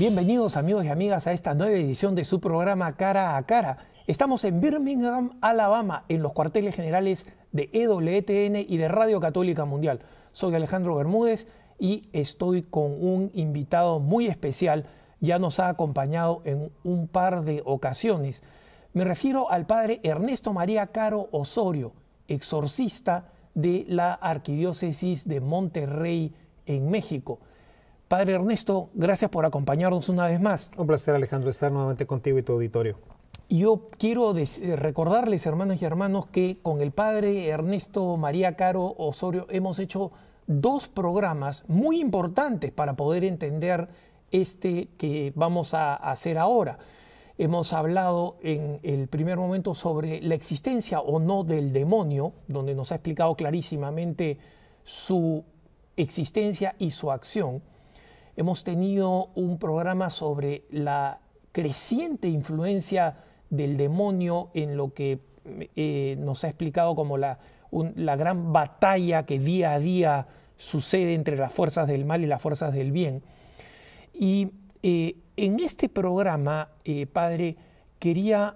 Bienvenidos amigos y amigas a esta nueva edición de su programa Cara a Cara. Estamos en Birmingham, Alabama, en los cuarteles generales de EWTN y de Radio Católica Mundial. Soy Alejandro Bermúdez y estoy con un invitado muy especial. Ya nos ha acompañado en un par de ocasiones. Me refiero al padre Ernesto María Caro Osorio, exorcista de la Arquidiócesis de Monterrey en México. Padre Ernesto, gracias por acompañarnos una vez más. Un placer, Alejandro, estar nuevamente contigo y tu auditorio. Yo quiero recordarles, hermanos y hermanos, que con el padre Ernesto María Caro Osorio hemos hecho dos programas muy importantes para poder entender este que vamos a hacer ahora. Hemos hablado en el primer momento sobre la existencia o no del demonio, donde nos ha explicado clarísimamente su existencia y su acción. Hemos tenido un programa sobre la creciente influencia del demonio en lo que nos ha explicado como la gran batalla que día a día sucede entre las fuerzas del mal y las fuerzas del bien. Y en este programa, padre, quería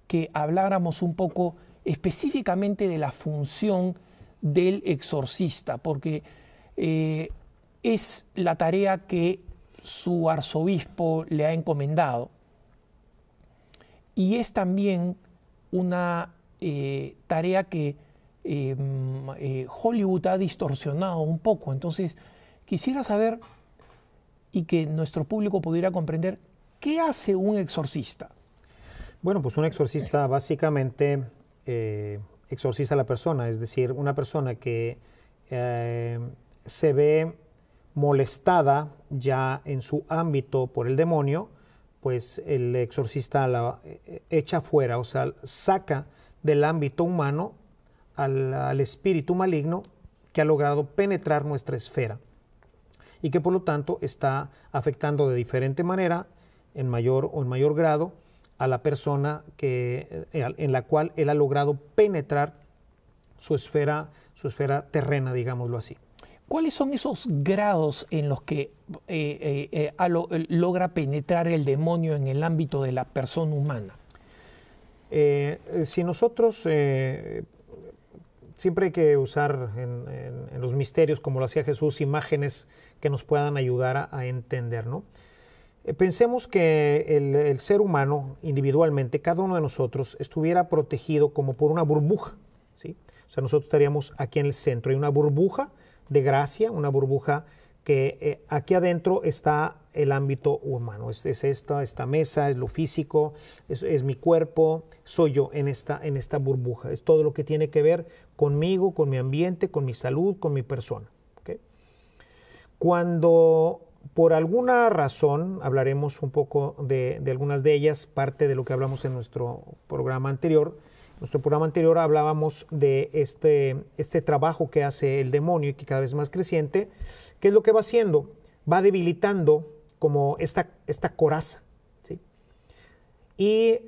que habláramos un poco específicamente de la función del exorcista, porque es la tarea que su arzobispo le ha encomendado y es también una tarea que Hollywood ha distorsionado un poco. Entonces, quisiera saber y que nuestro público pudiera comprender qué hace un exorcista. Bueno, pues un exorcista básicamente exorciza a la persona, es decir, una persona que se ve molestada ya en su ámbito por el demonio, pues el exorcista la echa fuera, o sea, saca del ámbito humano al espíritu maligno que ha logrado penetrar nuestra esfera y que por lo tanto está afectando de diferente manera, en mayor o en mayor grado, a la persona en la cual él ha logrado penetrar su esfera terrena, digámoslo así. ¿Cuáles son esos grados en los que logra penetrar el demonio en el ámbito de la persona humana? Si nosotros siempre hay que usar en los misterios, como lo hacía Jesús, imágenes que nos puedan ayudar a entender, ¿no? Pensemos que el ser humano individualmente, cada uno de nosotros, estuviera protegido como por una burbuja, ¿sí? O sea, nosotros estaríamos aquí en el centro. Hay una burbuja de gracia, una burbuja que aquí adentro está el ámbito humano. Es esta mesa, es lo físico, es mi cuerpo, soy yo en esta burbuja. Es todo lo que tiene que ver conmigo, con mi ambiente, con mi salud, con mi persona. ¿Okay? Cuando por alguna razón, hablaremos un poco de algunas de ellas, parte de lo que hablamos en nuestro programa anterior. En nuestro programa anterior hablábamos de este trabajo que hace el demonio y que cada vez es más creciente. ¿Qué es lo que va haciendo? Va debilitando como esta coraza, ¿sí? Y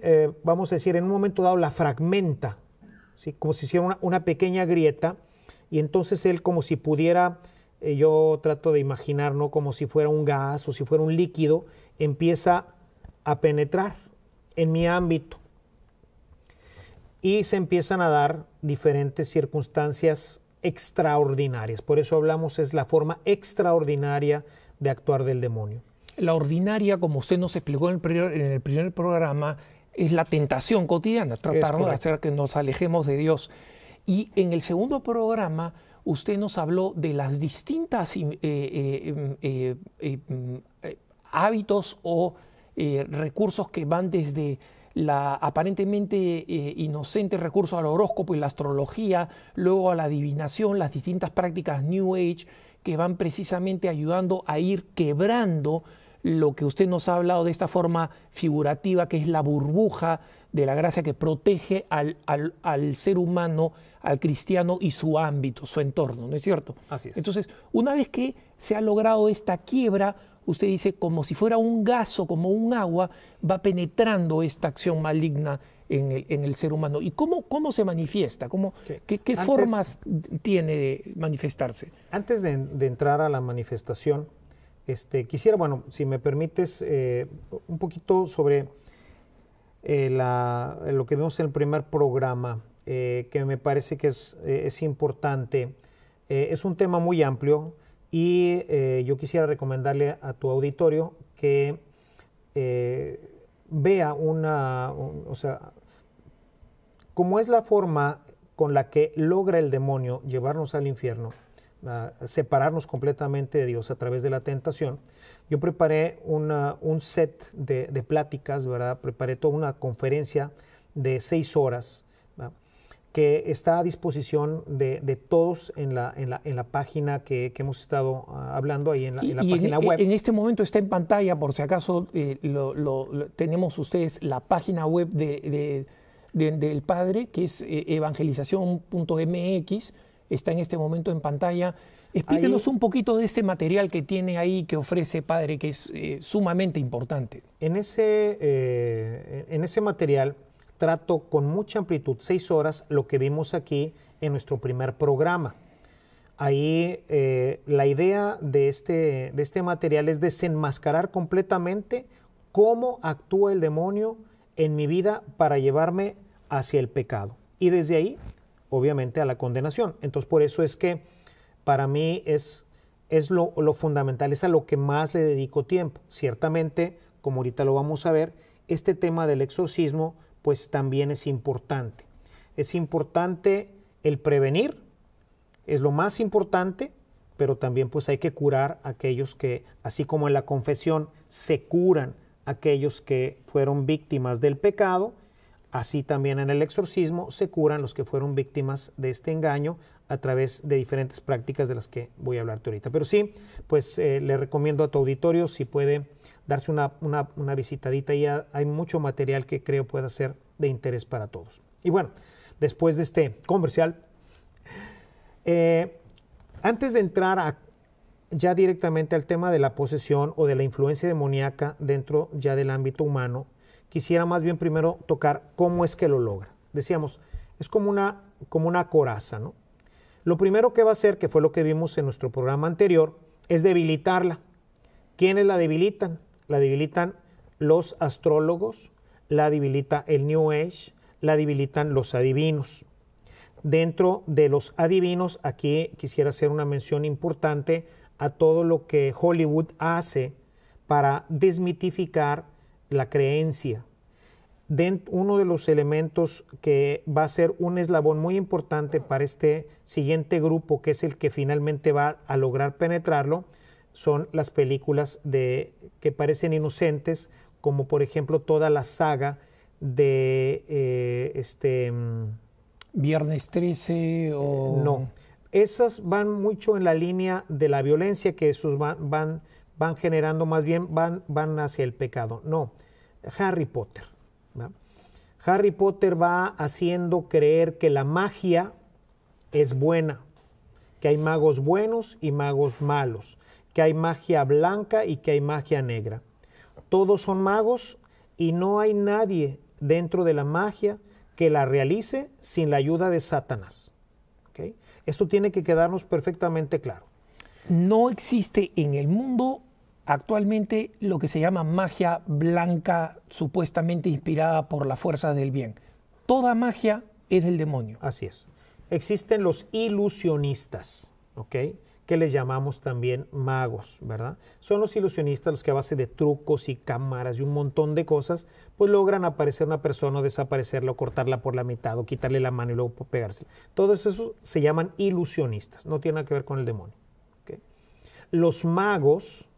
vamos a decir, en un momento dado la fragmenta, ¿sí? Como si hiciera una pequeña grieta, y entonces él como si pudiera, yo trato de imaginar, ¿no? Como si fuera un gas o si fuera un líquido, empieza a penetrar en mi ámbito. Y se empiezan a dar diferentes circunstancias extraordinarias. Por eso hablamos, es la forma extraordinaria de actuar del demonio. La ordinaria, como usted nos explicó en el primer programa, es la tentación cotidiana, tratar de hacer que nos alejemos de Dios. Y en el segundo programa, usted nos habló de las distintas hábitos o recursos que van desde la aparentemente inocente recurso al horóscopo y la astrología, luego a la adivinación, las distintas prácticas New Age que van precisamente ayudando a ir quebrando lo que usted nos ha hablado de esta forma figurativa, que es la burbuja de la gracia que protege al ser humano, al cristiano y su ámbito, su entorno, ¿no es cierto? Así es. Entonces, una vez que se ha logrado esta quiebra, usted dice, como si fuera un gas o como un agua, va penetrando esta acción maligna en el ser humano. ¿Y cómo se manifiesta? ¿Qué formas tiene de manifestarse? Antes de entrar a la manifestación, Quisiera, bueno, si me permites, un poquito sobre lo que vimos en el primer programa, que me parece que es importante. Es un tema muy amplio y yo quisiera recomendarle a tu auditorio que vea o sea, cómo es la forma con la que logra el demonio llevarnos al infierno, separarnos completamente de Dios a través de la tentación. Yo preparé un set de pláticas, ¿verdad? Preparé toda una conferencia de 6 horas, ¿verdad?, que está a disposición de todos en la página que hemos estado hablando ahí en la página web. En este momento está en pantalla, por si acaso tenemos ustedes la página web del Padre, que es evangelización.mx, está en este momento en pantalla. Explíquenos un poquito de este material que tiene ahí, que ofrece Padre, que es sumamente importante. En ese material trato con mucha amplitud, 6 horas, lo que vimos aquí en nuestro primer programa. Ahí la idea de este material es desenmascarar completamente cómo actúa el demonio en mi vida para llevarme hacia el pecado. Y desde ahí, obviamente, a la condenación. Entonces, por eso es que para mí es lo fundamental, es a lo que más le dedico tiempo. Ciertamente, como ahorita lo vamos a ver, este tema del exorcismo pues también es importante. Es importante el prevenir, es lo más importante, pero también pues hay que curar a aquellos que, así como en la confesión se curan aquellos que fueron víctimas del pecado, así también en el exorcismo se curan los que fueron víctimas de este engaño a través de diferentes prácticas de las que voy a hablarte ahorita. Pero sí, pues le recomiendo a tu auditorio, si puede darse una visitadita, y hay mucho material que creo pueda ser de interés para todos. Y bueno, después de este comercial, antes de entrar ya directamente al tema de la posesión o de la influencia demoníaca dentro ya del ámbito humano, quisiera más bien primero tocar cómo es que lo logra. Decíamos, es como una coraza, ¿no? Lo primero que va a hacer, que fue lo que vimos en nuestro programa anterior, es debilitarla. ¿Quiénes la debilitan? La debilitan los astrólogos, la debilita el New Age, la debilitan los adivinos. Dentro de los adivinos, aquí quisiera hacer una mención importante a todo lo que Hollywood hace para desmitificar la creencia. Uno de los elementos que va a ser un eslabón muy importante para este siguiente grupo, que es el que finalmente va a lograr penetrarlo, son las películas que parecen inocentes, como por ejemplo toda la saga de Viernes 13 o... No, esas van mucho en la línea de la violencia, que esos van generando, más bien van hacia el pecado. No, Harry Potter, ¿verdad? Harry Potter va haciendo creer que la magia es buena, que hay magos buenos y magos malos, que hay magia blanca y que hay magia negra. Todos son magos y no hay nadie dentro de la magia que la realice sin la ayuda de Satanás. ¿Okay? Esto tiene que quedarnos perfectamente claro. No existe en el mundo actualmente lo que se llama magia blanca, supuestamente inspirada por las fuerzas del bien. Toda magia es del demonio. Así es. Existen los ilusionistas, ¿ok?, que les llamamos también magos, ¿verdad? Son los ilusionistas los que a base de trucos y cámaras y un montón de cosas, pues logran aparecer una persona o desaparecerla o cortarla por la mitad o quitarle la mano y luego pegársela. Todos esos se llaman ilusionistas, no tiene nada que ver con el demonio. ¿Okay? Los magos,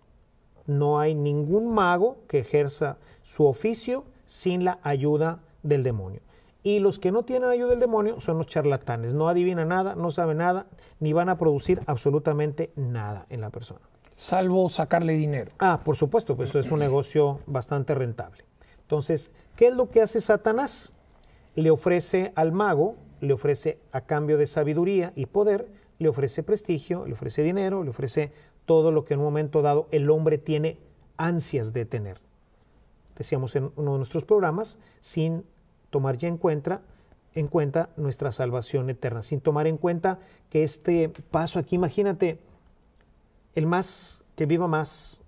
no hay ningún mago que ejerza su oficio sin la ayuda del demonio. Y los que no tienen ayuda del demonio son los charlatanes. No adivinan nada, no saben nada, ni van a producir absolutamente nada en la persona. Salvo sacarle dinero. Por supuesto, pues eso es un negocio bastante rentable. Entonces, ¿qué es lo que hace Satanás? Le ofrece al mago, le ofrece a cambio de sabiduría y poder, le ofrece prestigio, le ofrece dinero, le ofrece todo lo que en un momento dado el hombre tiene ansias de tener. Decíamos en uno de nuestros programas, sin tomar ya en cuenta nuestra salvación eterna, sin tomar en cuenta que este paso aquí, imagínate, el más que viva más,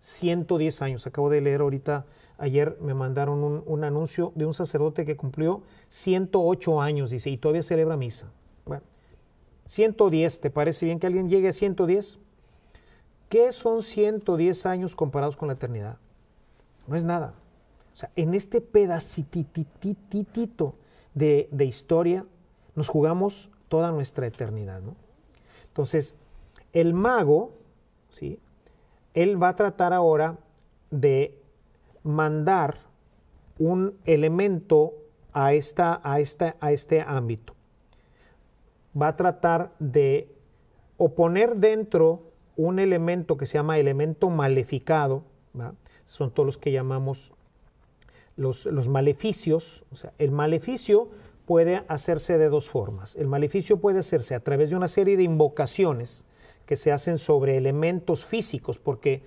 110 años. Acabo de leer ahorita, ayer me mandaron un anuncio de un sacerdote que cumplió 108 años, dice, y todavía celebra misa. Bueno, 110, ¿te parece bien que alguien llegue a 110? ¿Qué son 110 años comparados con la eternidad? No es nada. O sea, en este pedacititito de historia nos jugamos toda nuestra eternidad, ¿no? Entonces, el mago, ¿sí?, él va a tratar ahora de mandar un elemento a este ámbito. Va a tratar de poner dentro un elemento que se llama elemento maleficado, ¿va? Son todos los que llamamos los maleficios. O sea, el maleficio puede hacerse de dos formas. El maleficio puede hacerse a través de una serie de invocaciones que se hacen sobre elementos físicos, porque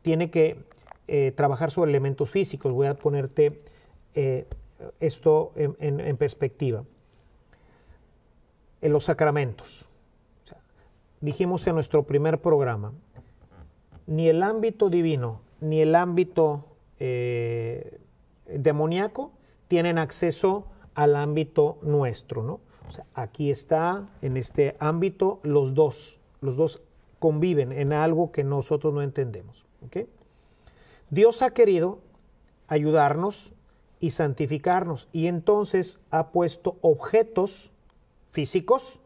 tiene que trabajar sobre elementos físicos. Voy a ponerte esto en perspectiva. En los sacramentos. O sea, dijimos en nuestro primer programa, ni el ámbito divino ni el ámbito demoníaco tienen acceso al ámbito nuestro, ¿no? O sea, aquí está, en este ámbito, los dos conviven en algo que nosotros no entendemos, ¿ok? Dios ha querido ayudarnos y santificarnos, y entonces ha puesto objetos físicos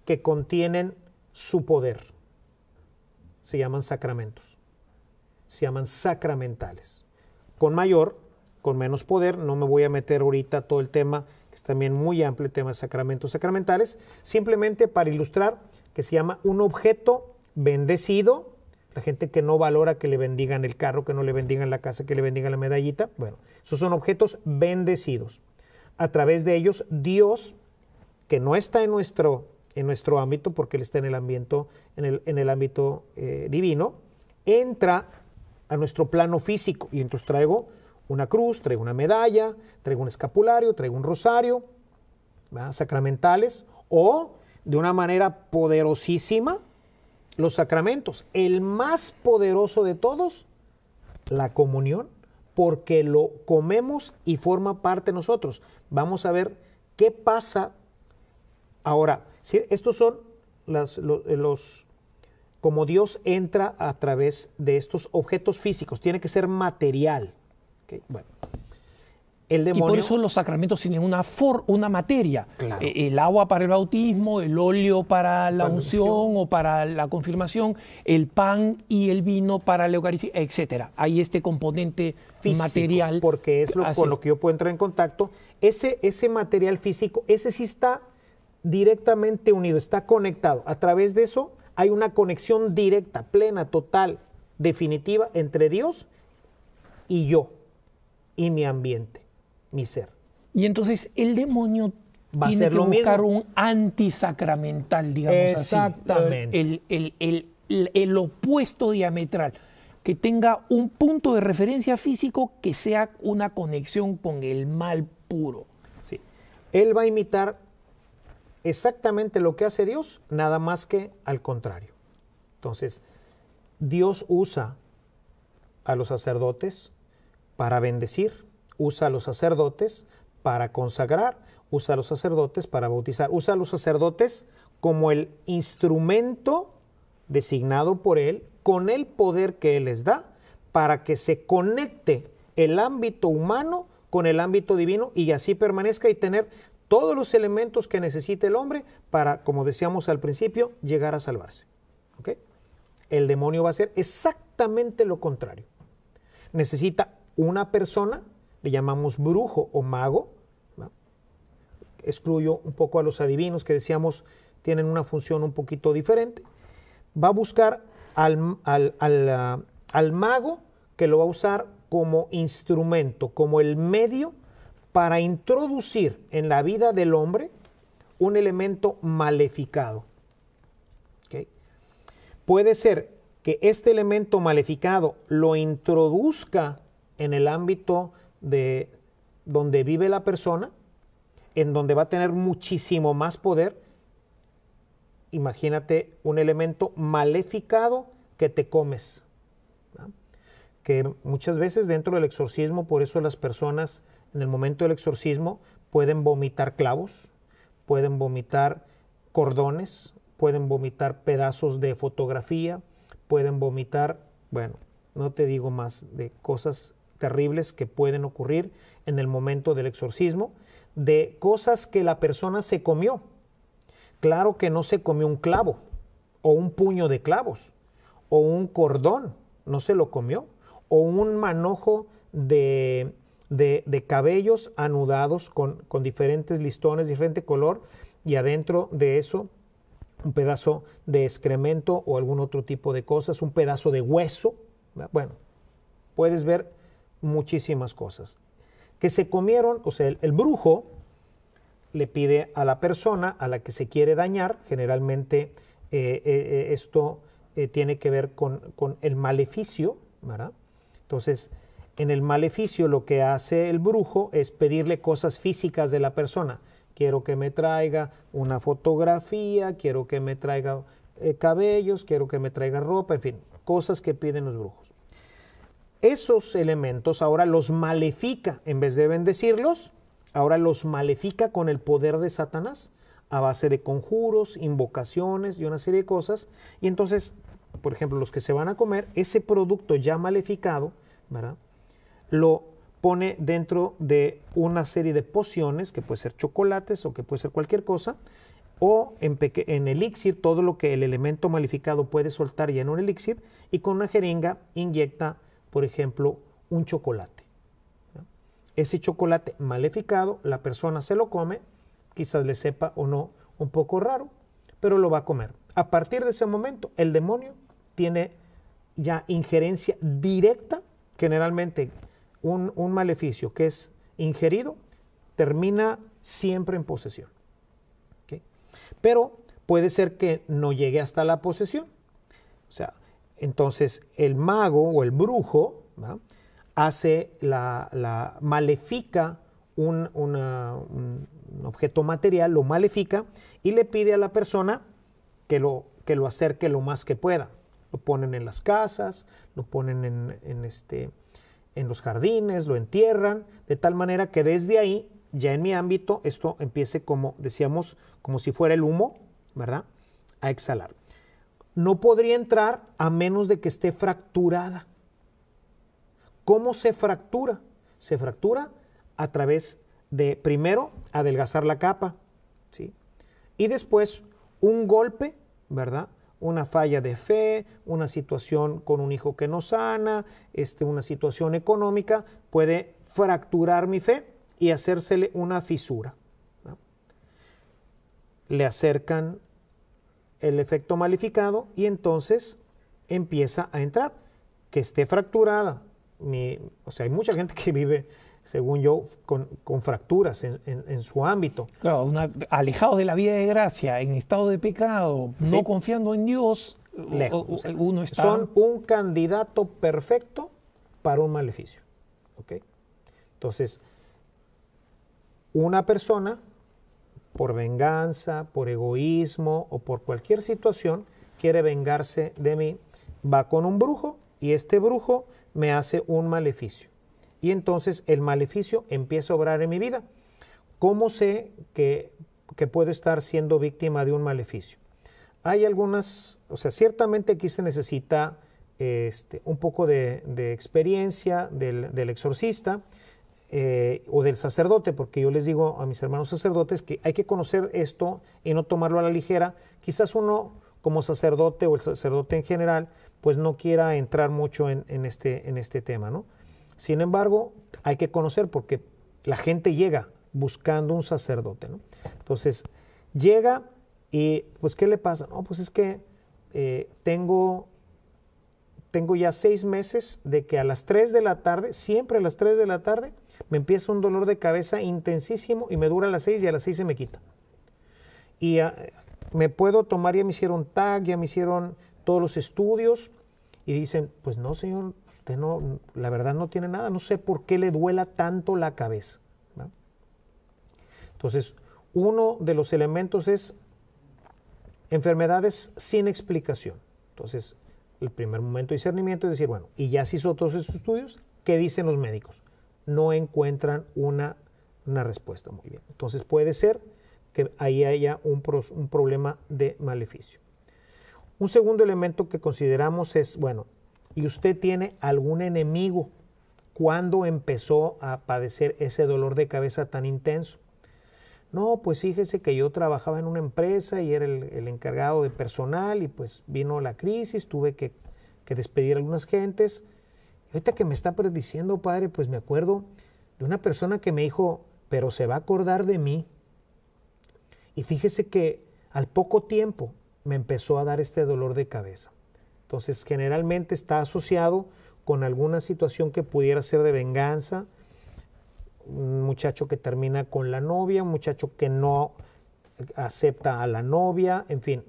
que contienen su poder. Se llaman sacramentos, se llaman sacramentales. Con mayor, con menos poder, no me voy a meter ahorita todo el tema, que es también muy amplio el tema de sacramentos sacramentales, simplemente para ilustrar que se llama un objeto bendecido. La gente que no valora que le bendigan el carro, que no le bendigan la casa, que le bendigan la medallita, bueno, esos son objetos bendecidos. A través de ellos, Dios, que no está en nuestro ámbito, porque Él está en el ámbito divino, entra a nuestro plano físico. Y entonces traigo una cruz, traigo una medalla, traigo un escapulario, traigo un rosario, ¿verdad?, sacramentales, o de una manera poderosísima, los sacramentos. El más poderoso de todos, la comunión, porque lo comemos y forma parte de nosotros. Vamos a ver qué pasa ahora. ¿Sí? Estos son como Dios entra a través de estos objetos físicos. Tiene que ser material. ¿Okay? Bueno. El demonio, y por eso los sacramentos tienen una materia. Claro. El agua para el bautismo, el óleo para la unción o para la confirmación, el pan y el vino para la Eucaristía, etc. Hay este componente físico, material. Porque es con lo que yo puedo entrar en contacto. Ese material físico, ese sí está directamente unido, está conectado. A través de eso hay una conexión directa, plena, total, definitiva entre Dios y yo y mi ambiente, mi ser. Y entonces el demonio tiene que buscar un antisacramental, digamos así. Exactamente. El opuesto diametral, que tenga un punto de referencia físico que sea una conexión con el mal puro. Sí. Él va a imitar exactamente lo que hace Dios, nada más que al contrario. Entonces, Dios usa a los sacerdotes para bendecir, usa a los sacerdotes para consagrar, usa a los sacerdotes para bautizar, usa a los sacerdotes como el instrumento designado por Él, con el poder que Él les da, para que se conecte el ámbito humano con el ámbito divino y así permanezca y tener todos los elementos que necesita el hombre para, como decíamos al principio, llegar a salvarse. ¿Okay? El demonio va a hacer exactamente lo contrario. Necesita una persona, le llamamos brujo o mago, ¿no? Excluyo un poco a los adivinos que decíamos tienen una función un poquito diferente. Va a buscar al mago, que lo va a usar como instrumento, como el medio para introducir en la vida del hombre un elemento maleficado. ¿Okay? Puede ser que este elemento maleficado lo introduzca en el ámbito de donde vive la persona, en donde va a tener muchísimo más poder. Imagínate un elemento maleficado que te comes. ¿No? Que muchas veces dentro del exorcismo, por eso las personas en el momento del exorcismo pueden vomitar clavos, pueden vomitar cordones, pueden vomitar pedazos de fotografía, pueden vomitar, bueno, no te digo más de cosas terribles que pueden ocurrir en el momento del exorcismo, de cosas que la persona se comió. Claro que no se comió un clavo, o un puño de clavos, o un cordón, no se lo comió, o un manojo de cabellos anudados con diferentes listones, diferente color, y adentro de eso un pedazo de excremento o algún otro tipo de cosas, un pedazo de hueso. Bueno, puedes ver muchísimas cosas que se comieron. O sea, el brujo le pide a la persona a la que se quiere dañar, generalmente esto tiene que ver con el maleficio, ¿verdad? Entonces, en el maleficio lo que hace el brujo es pedirle cosas físicas de la persona. Quiero que me traiga una fotografía, quiero que me traiga cabellos, quiero que me traiga ropa, en fin, cosas que piden los brujos. Esos elementos ahora los malefica, en vez de bendecirlos, ahora los malefica con el poder de Satanás, a base de conjuros, invocaciones y una serie de cosas. Y entonces, por ejemplo, los que se van a comer, ese producto ya maleficado, ¿verdad?, lo pone dentro de una serie de pociones, que puede ser chocolates o que puede ser cualquier cosa, o en elixir, todo lo que el elemento maleficado puede soltar ya en un elixir, y con una jeringa inyecta, por ejemplo, un chocolate. ¿No? Ese chocolate maleficado, la persona se lo come, quizás le sepa o no un poco raro, pero lo va a comer. A partir de ese momento, el demonio tiene ya injerencia directa. Generalmente un maleficio que es ingerido termina siempre en posesión. ¿Okay? Pero puede ser que no llegue hasta la posesión. O sea, entonces el mago o el brujo, ¿verdad?, hace malefica un objeto material, lo malefica y le pide a la persona que lo acerque lo más que pueda. Lo ponen en las casas, lo ponen en los jardines, lo entierran, de tal manera que desde ahí, ya en mi ámbito, esto empiece, como decíamos, como si fuera el humo, ¿verdad?, a exhalar. No podría entrar a menos de que esté fracturada. ¿Cómo se fractura? Se fractura a través de, primero, adelgazar la capa, ¿sí?, y después un golpe, ¿verdad?, una falla de fe, una situación con un hijo que no sana, una situación económica, puede fracturar mi fe y hacérsele una fisura, ¿no? Le acercan el efecto maleficado y entonces empieza a entrar. Que esté fracturada. O sea, hay mucha gente que vive, según yo, con fracturas en su ámbito. Claro, alejados de la vida de gracia, en estado de pecado, ¿sí?, no confiando en Dios, lejos. uno está... Son un candidato perfecto para un maleficio. ¿Okay? Entonces, una persona, por venganza, por egoísmo o por cualquier situación, quiere vengarse de mí, va con un brujo y este brujo me hace un maleficio. Y entonces el maleficio empieza a obrar en mi vida. ¿Cómo sé que puedo estar siendo víctima de un maleficio? Hay algunas, o sea, ciertamente aquí se necesita un poco de experiencia del exorcista o del sacerdote, porque yo les digo a mis hermanos sacerdotes que hay que conocer esto y no tomarlo a la ligera. Quizás uno como sacerdote o el sacerdote en general, pues no quiera entrar mucho en este tema, ¿no? Sin embargo, hay que conocer porque la gente llega buscando un sacerdote, ¿no? Entonces, llega y, pues, ¿qué le pasa? No, pues es que tengo ya 6 meses de que a las 3 de la tarde, siempre a las 3 de la tarde, me empieza un dolor de cabeza intensísimo y me dura a las 6 y a las 6 se me quita. Y me puedo tomar, ya me hicieron TAC, ya me hicieron todos los estudios y dicen, pues no, señor, usted no, la verdad no tiene nada, no sé por qué le duela tanto la cabeza, ¿no? Entonces, uno de los elementos es enfermedades sin explicación. Entonces, El primer momento de discernimiento es decir, bueno, y ya se hizo todos estos estudios, ¿qué dicen los médicos? No encuentran una respuesta. Muy bien. Entonces puede ser que ahí haya un problema de maleficio. Un segundo elemento que consideramos es, bueno, ¿y usted tiene algún enemigo? ¿Cuándo empezó a padecer ese dolor de cabeza tan intenso? No, pues fíjese que yo trabajaba en una empresa y era el encargado de personal y pues vino la crisis, tuve que despedir a algunas gentes. Y ahorita que me está diciendo, padre, pues me acuerdo de una persona que me dijo, pero se va a acordar de mí. Y fíjese que al poco tiempo me empezó a dar este dolor de cabeza. Entonces, generalmente está asociado con alguna situación que pudiera ser de venganza, un muchacho que termina con la novia, un muchacho que no acepta a la novia, en fin,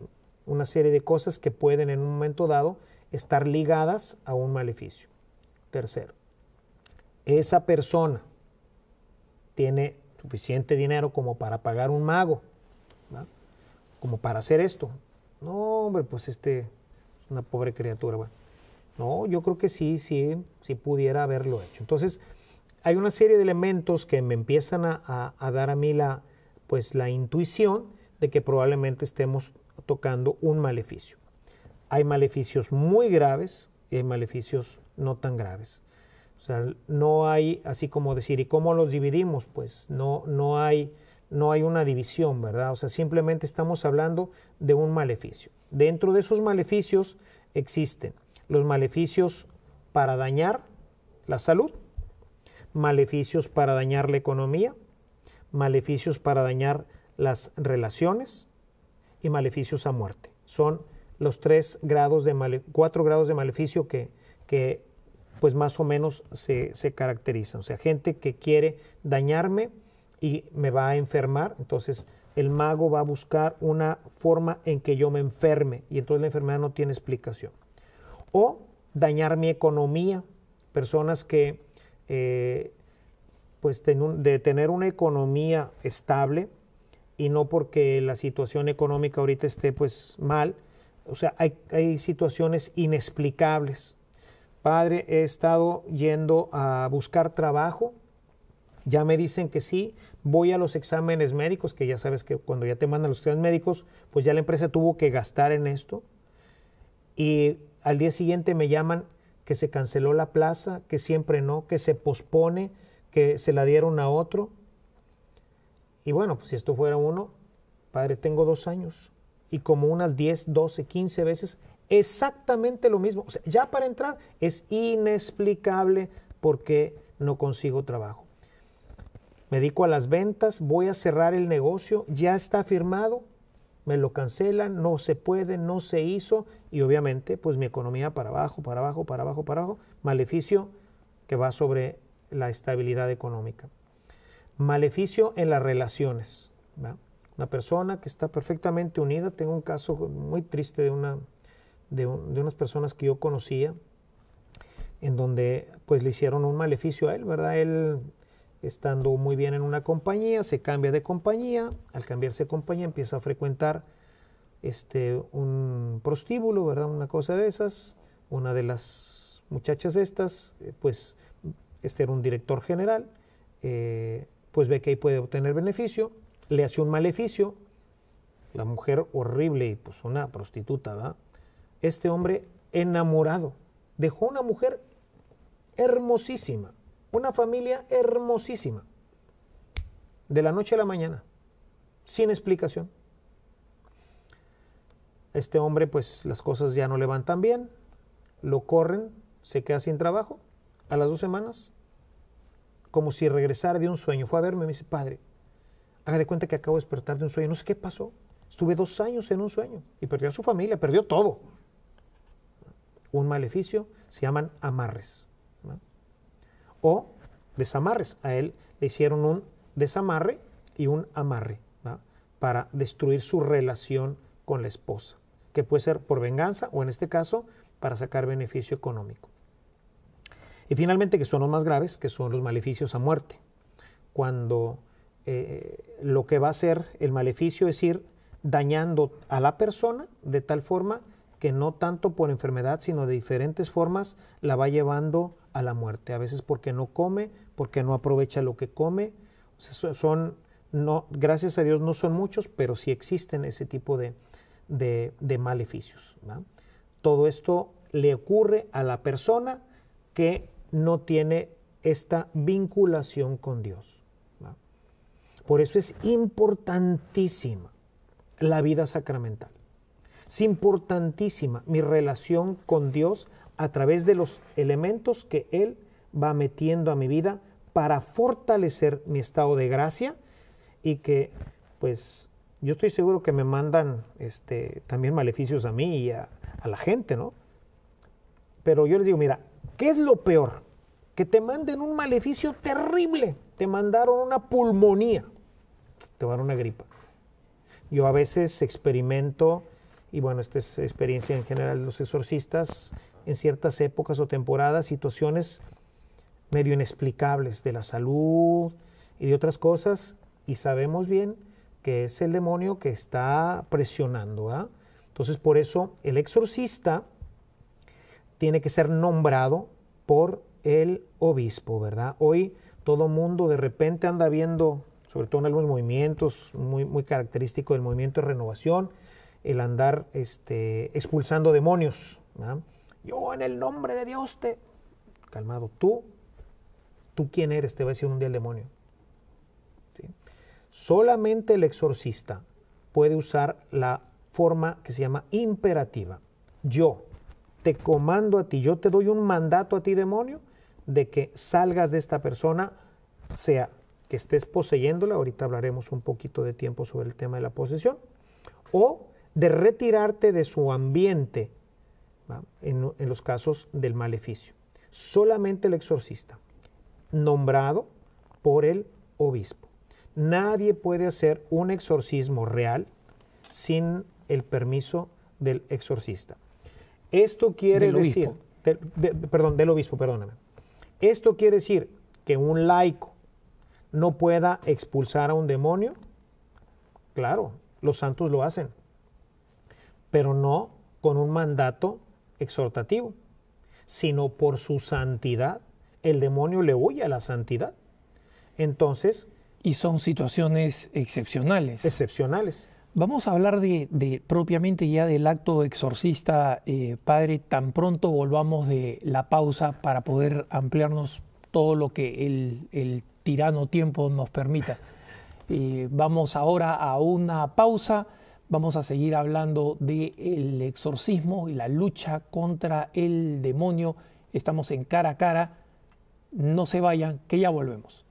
una serie de cosas que pueden en un momento dado estar ligadas a un maleficio. Tercero, esa persona tiene suficiente dinero como para pagar un mago, ¿no? Como para hacer esto. No, hombre, pues es una pobre criatura. Bueno, no, yo creo que sí pudiera haberlo hecho. Entonces, hay una serie de elementos que me empiezan a dar a mí la intuición de que probablemente estemos tocando un maleficio. Hay maleficios muy graves y hay maleficios no tan graves. O sea, no hay así como decir, ¿y cómo los dividimos? Pues no hay una división, ¿verdad? O sea, simplemente estamos hablando de un maleficio. Dentro de esos maleficios existen los maleficios para dañar la salud, maleficios para dañar la economía, maleficios para dañar las relaciones y maleficios a muerte. Son los 4 grados de maleficio que pues más o menos se caracterizan. O sea, gente que quiere dañarme y me va a enfermar, entonces el mago va a buscar una forma en que yo me enferme y entonces la enfermedad no tiene explicación. O dañar mi economía, personas que pues de tener una economía estable y no porque la situación económica ahorita esté pues mal, o sea, hay situaciones inexplicables. Padre, he estado yendo a buscar trabajo, ya me dicen que sí, voy a los exámenes médicos, que ya sabes que cuando ya te mandan los exámenes médicos, pues ya la empresa tuvo que gastar en esto, y al día siguiente me llaman que se canceló la plaza, que siempre no, que se pospone, que se la dieron a otro. Y bueno, pues si esto fuera uno, padre, tengo 2 años y como unas 10, 12, 15 veces exactamente lo mismo. O sea, ya para entrar es inexplicable por qué no consigo trabajo. Me dedico a las ventas, voy a cerrar el negocio, ya está firmado, me lo cancelan, no se puede, no se hizo y obviamente pues mi economía para abajo, para abajo, para abajo, para abajo, maleficio que va sobre la estabilidad económica. Maleficio en las relaciones, ¿verdad? Una persona que está perfectamente unida, tengo un caso muy triste de unas personas que yo conocía, en donde pues le hicieron un maleficio a él, ¿verdad? Él estando muy bien en una compañía, se cambia de compañía, al cambiarse de compañía empieza a frecuentar un prostíbulo, ¿verdad? Una cosa de esas, una de las muchachas estas, pues era un director general, pues ve que ahí puede obtener beneficio, le hace un maleficio, la mujer horrible y pues una prostituta, ¿verdad? Este hombre enamorado, dejó una mujer hermosísima, una familia hermosísima, de la noche a la mañana, sin explicación. Este hombre pues las cosas ya no le van tan bien, lo corren, se queda sin trabajo, a las 2 semanas, como si regresara de un sueño, fue a verme y me dice, padre, haga de cuenta que acabo de despertar de un sueño, no sé qué pasó, estuve 2 años en un sueño y perdió a su familia, perdió todo. Un maleficio, se llaman amarres, ¿no? O desamarres, a él le hicieron un desamarre y un amarre, ¿no? Para destruir su relación con la esposa, que puede ser por venganza o en este caso para sacar beneficio económico. Y finalmente, que son los más graves, que son los maleficios a muerte, cuando lo que va a hacer el maleficio es ir dañando a la persona de tal forma que no tanto por enfermedad, sino de diferentes formas, la va llevando a la muerte. A veces porque no come, porque no aprovecha lo que come. O sea, no, gracias a Dios no son muchos, pero sí existen ese tipo de maleficios, ¿va? Todo esto le ocurre a la persona que no tiene esta vinculación con Dios, ¿va? Por eso es importantísima la vida sacramental. Es importantísima mi relación con Dios a través de los elementos que Él va metiendo a mi vida para fortalecer mi estado de gracia y que, pues, yo estoy seguro que me mandan también maleficios a mí y a la gente, ¿no? Pero yo les digo, mira, ¿qué es lo peor? Que te manden un maleficio terrible. Te mandaron una pulmonía. Te van a dar una gripa. Yo a veces experimento, y bueno, esta es experiencia en general de los exorcistas, en ciertas épocas o temporadas, situaciones medio inexplicables de la salud y de otras cosas, y sabemos bien que es el demonio que está presionando, ¿ah? Entonces, por eso el exorcista tiene que ser nombrado por el obispo, ¿verdad? Hoy todo mundo de repente anda viendo, sobre todo en algunos movimientos, muy característico del movimiento de renovación, el andar expulsando demonios, ¿verdad? Yo en el nombre de Dios te... Calmado, ¿tú quién eres? Te va a decir un día el demonio. ¿Sí? Solamente el exorcista puede usar la forma que se llama imperativa. Yo te comando a ti, yo te doy un mandato a ti, demonio, de que salgas de esta persona, sea que estés poseyéndola, ahorita hablaremos un poquito de tiempo sobre el tema de la posesión, o de retirarte de su ambiente, ¿va? En los casos del maleficio. Solamente el exorcista, nombrado por el obispo. Nadie puede hacer un exorcismo real sin el permiso del exorcista. Esto quiere decir, del obispo, perdóname. Esto quiere decir que un laico no pueda expulsar a un demonio. Claro, los santos lo hacen, pero no con un mandato exhortativo, sino por su santidad. El demonio le huye a la santidad. Entonces... Y son situaciones excepcionales. Excepcionales. Vamos a hablar de propiamente ya del acto exorcista, padre, tan pronto volvamos de la pausa para poder ampliarnos todo lo que el tirano tiempo nos permita. Vamos ahora a una pausa, vamos a seguir hablando del exorcismo y la lucha contra el demonio. Estamos en Cara a Cara, no se vayan, que ya volvemos.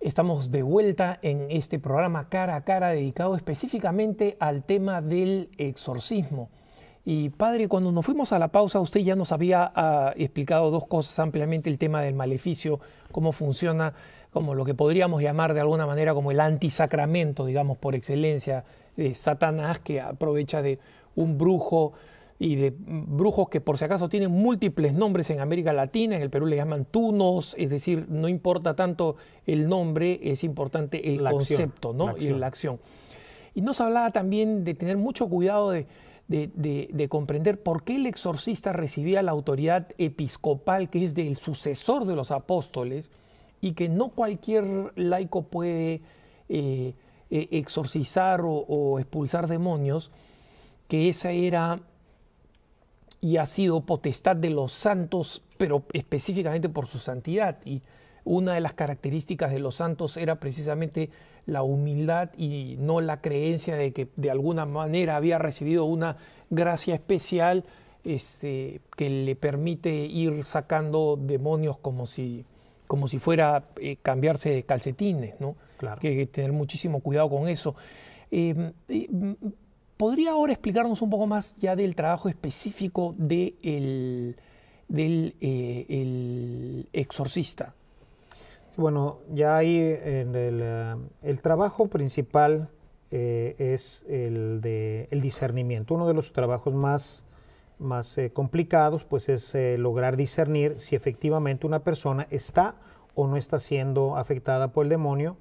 Estamos de vuelta en este programa Cara a Cara dedicado específicamente al tema del exorcismo. Y padre, cuando nos fuimos a la pausa, usted ya nos había explicado dos cosas ampliamente, el tema del maleficio, cómo funciona, como lo que podríamos llamar de alguna manera como el antisacramento, digamos, por excelencia, de Satanás, que aprovecha de un brujo y de brujos que por si acaso tienen múltiples nombres en América Latina, en el Perú le llaman tunos, es decir, no importa tanto el nombre, es importante el concepto, ¿no? Y la acción. Y nos hablaba también de tener mucho cuidado de comprender por qué el exorcista recibía la autoridad episcopal, que es del sucesor de los apóstoles, y que no cualquier laico puede exorcizar o expulsar demonios, que esa era y ha sido potestad de los santos, pero específicamente por su santidad. Y una de las características de los santos era precisamente la humildad y no la creencia de que de alguna manera había recibido una gracia especial que le permite ir sacando demonios como si fuera cambiarse de calcetines, ¿no? Claro. Que hay que tener muchísimo cuidado con eso. ¿podría ahora explicarnos un poco más ya del trabajo específico del el exorcista? Bueno, ya ahí en el trabajo principal es el discernimiento. Uno de los trabajos más complicados pues es lograr discernir si efectivamente una persona está o no está siendo afectada por el demonio,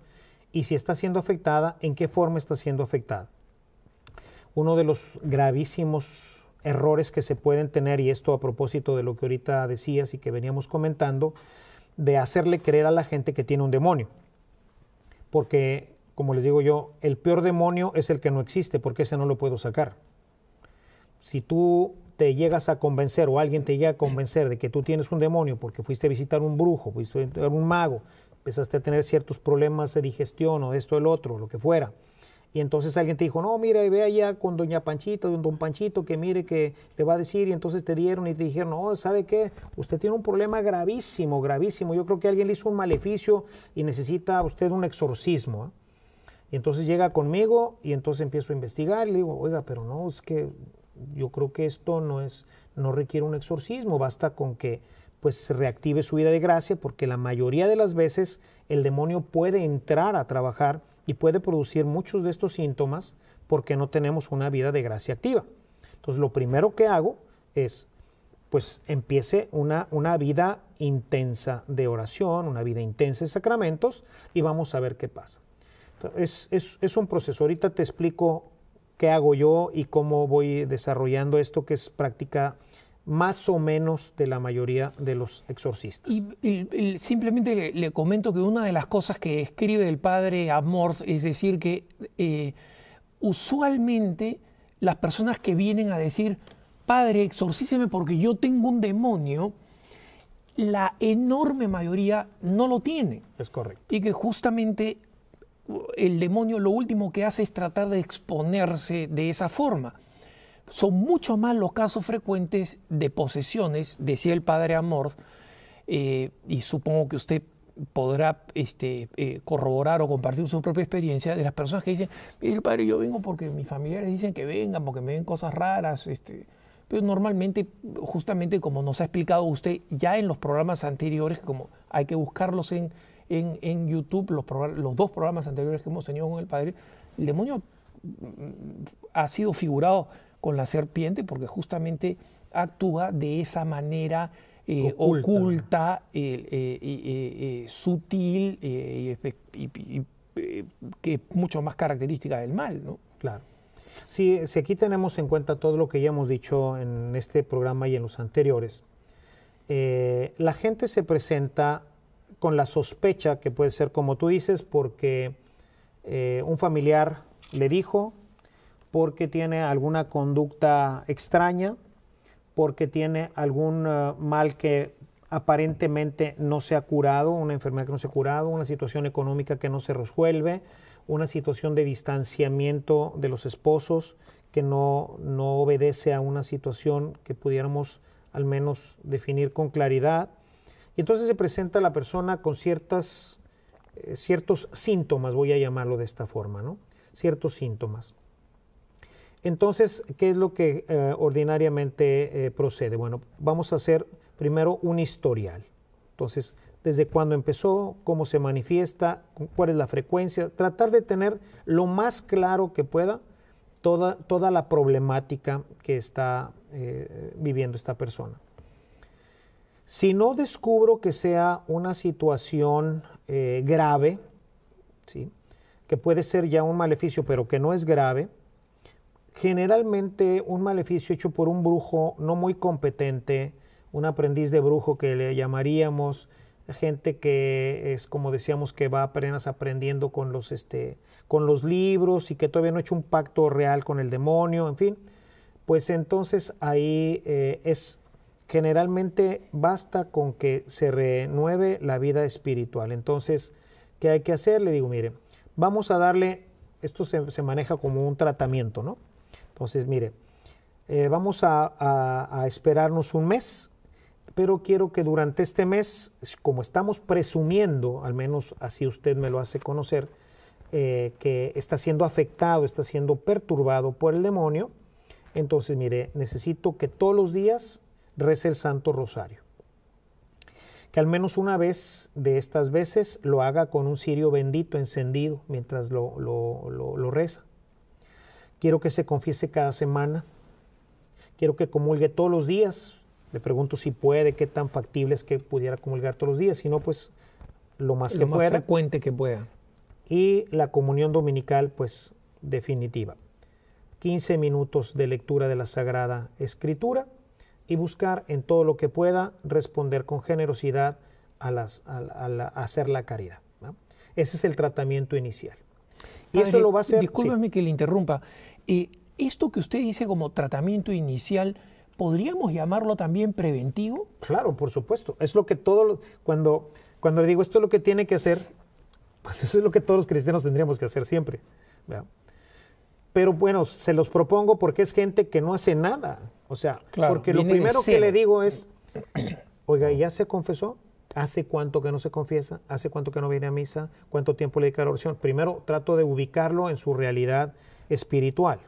y si está siendo afectada, en qué forma está siendo afectada. Uno de los gravísimos errores que se pueden tener, y esto a propósito de lo que ahorita decías y que veníamos comentando, de hacerle creer a la gente que tiene un demonio. Porque, como les digo yo, el peor demonio es el que no existe, porque ese no lo puedo sacar. Si tú te llegas a convencer, o alguien te llega a convencer de que tú tienes un demonio porque fuiste a visitar un brujo, fuiste a visitar un mago, empezaste a tener ciertos problemas de digestión o de esto o el otro, lo que fuera, y entonces alguien te dijo, no, mira, ve allá con doña Panchita, don Panchito, que mire que le va a decir, y entonces te dieron y te dijeron, no, ¿sabe qué? Usted tiene un problema gravísimo, gravísimo, yo creo que alguien le hizo un maleficio y necesita usted un exorcismo, ¿eh? Y entonces llega conmigo y entonces empiezo a investigar y le digo, oiga, pero no, es que yo creo que esto no requiere un exorcismo, basta con que pues se reactive su vida de gracia, porque la mayoría de las veces el demonio puede entrar a trabajar y puede producir muchos de estos síntomas porque no tenemos una vida de gracia activa. Entonces lo primero que hago es pues empiece una vida intensa de oración, una vida intensa de sacramentos, y vamos a ver qué pasa. Entonces, es un proceso. Ahorita te explico qué hago yo y cómo voy desarrollando esto, que es práctica más o menos de la mayoría de los exorcistas. Y simplemente le comento que una de las cosas que escribe el padre Amorth es decir que usualmente las personas que vienen a decir, padre, exorcíceme porque yo tengo un demonio, la enorme mayoría no lo tiene. Es correcto. Y que justamente el demonio lo último que hace es tratar de exponerse de esa forma. Son mucho más los casos frecuentes de posesiones, decía el padre Amorth, y supongo que usted podrá corroborar o compartir su propia experiencia, de las personas que dicen, mire padre, yo vengo porque mis familiares dicen que vengan, porque me ven cosas raras, pero normalmente, justamente como nos ha explicado usted ya en los programas anteriores, como hay que buscarlos en YouTube, los dos programas anteriores que hemos tenido con el padre, el demonio ha sido figurado con la serpiente porque justamente actúa de esa manera oculta, sutil, que es mucho más característica del mal, ¿no? Claro. Sí, si aquí tenemos en cuenta todo lo que ya hemos dicho en este programa y en los anteriores, la gente se presenta con la sospecha que puede ser, como tú dices, porque un familiar le dijo, porque tiene alguna conducta extraña, porque tiene algún mal que aparentemente no se ha curado, una enfermedad que no se ha curado, una situación económica que no se resuelve, una situación de distanciamiento de los esposos que no obedece a una situación que pudiéramos al menos definir con claridad. Y entonces se presenta la persona con ciertos síntomas, voy a llamarlo de esta forma, ¿no? Ciertos síntomas. Entonces, ¿qué es lo que ordinariamente procede? Bueno, vamos a hacer primero un historial. Entonces, desde cuándo empezó, cómo se manifiesta, cuál es la frecuencia, tratar de tener lo más claro que pueda toda la problemática que está viviendo esta persona. Si no descubro que sea una situación grave, ¿sí?, que puede ser ya un maleficio, pero que no es grave, generalmente un maleficio hecho por un brujo no muy competente, un aprendiz de brujo que le llamaríamos, gente que es, como decíamos, que va apenas aprendiendo con los libros y que todavía no ha hecho un pacto real con el demonio, en fin, pues entonces ahí generalmente basta con que se renueve la vida espiritual. Entonces, ¿qué hay que hacer? Le digo, mire, vamos a darle, esto se maneja como un tratamiento, ¿no? Entonces, mire, vamos a esperarnos un mes, pero quiero que durante este mes, como estamos presumiendo, al menos así usted me lo hace conocer, que está siendo afectado, está siendo perturbado por el demonio, entonces mire, necesito que todos los días rece el Santo Rosario. Que al menos una vez de estas veces lo haga con un cirio bendito encendido mientras lo reza. Quiero que se confiese cada semana. Quiero que comulgue todos los días. Le pregunto si puede, qué tan factible es que pudiera comulgar todos los días. Si no, pues lo más que pueda. Lo más frecuente que pueda. Y la comunión dominical, pues definitiva. 15 minutos de lectura de la Sagrada Escritura y buscar en todo lo que pueda responder con generosidad a hacer la caridad, ¿no? Ese es el tratamiento inicial. Y Padre, eso lo va a hacer... Discúlpeme que le interrumpa. Esto que usted dice como tratamiento inicial, ¿podríamos llamarlo también preventivo? Claro, por supuesto. Es lo que cuando le digo esto es lo que tiene que hacer, pues eso es lo que todos los cristianos tendríamos que hacer siempre, ¿verdad? Pero bueno, se los propongo porque es gente que no hace nada. O sea, claro, porque lo primero que le digo es, oiga, ¿ya se confesó? ¿Hace cuánto que no se confiesa? ¿Hace cuánto que no viene a misa? ¿Cuánto tiempo le dedica a la oración? Primero trato de ubicarlo en su realidad espiritual.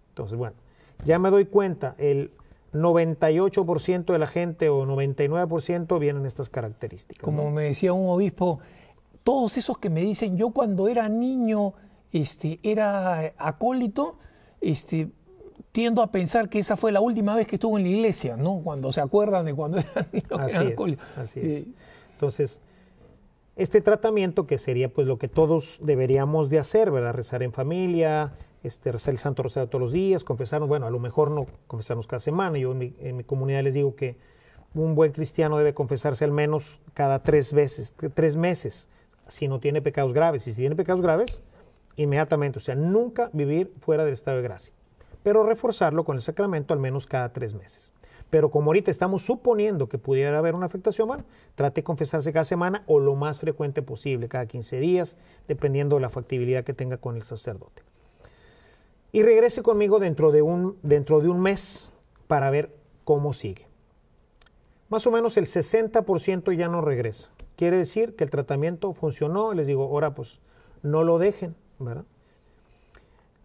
Entonces, bueno, ya me doy cuenta, el 98% de la gente o 99% vienen estas características. Como ¿no? me decía un obispo, todos esos que me dicen, yo cuando era niño era acólito, tiendo a pensar que esa fue la última vez que estuvo en la iglesia, ¿no? Cuando se acuerdan de cuando eran niños que eran acólitos. Así es. Entonces, este tratamiento que sería pues lo que todos deberíamos de hacer, ¿verdad? Rezar en familia, rezar el Santo Rosario todos los días, confesarnos, bueno, a lo mejor no confesarnos cada semana. Yo en mi comunidad les digo que un buen cristiano debe confesarse al menos cada 3 meses, si no tiene pecados graves. Y si tiene pecados graves, inmediatamente, o sea, nunca vivir fuera del estado de gracia, pero reforzarlo con el sacramento al menos cada 3 meses. Pero como ahorita estamos suponiendo que pudiera haber una afectación, bueno, trate de confesarse cada semana o lo más frecuente posible, cada 15 días, dependiendo de la factibilidad que tenga con el sacerdote. Y regrese conmigo dentro de un mes para ver cómo sigue. Más o menos el 60% ya no regresa. Quiere decir que el tratamiento funcionó. Les digo, ahora pues no lo dejen, ¿verdad?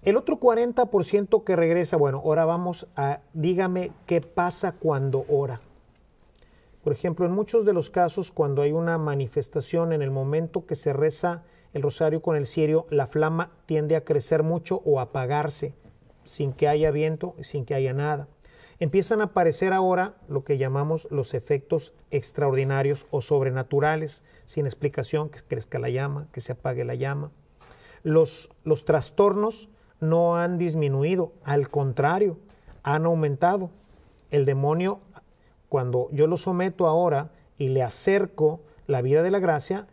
El otro 40% que regresa, bueno, ahora vamos a, dígame qué pasa cuando ora. Por ejemplo, en muchos de los casos, cuando hay una manifestación, en el momento que se reza el rosario con el cirio, la flama tiende a crecer mucho o a apagarse, sin que haya viento, sin que haya nada. Empiezan a aparecer ahora lo que llamamos los efectos extraordinarios o sobrenaturales, sin explicación, que crezca la llama, que se apague la llama. Los trastornos no han disminuido, al contrario, han aumentado. El demonio, cuando yo lo someto ahora y le acerco la vida de la gracia,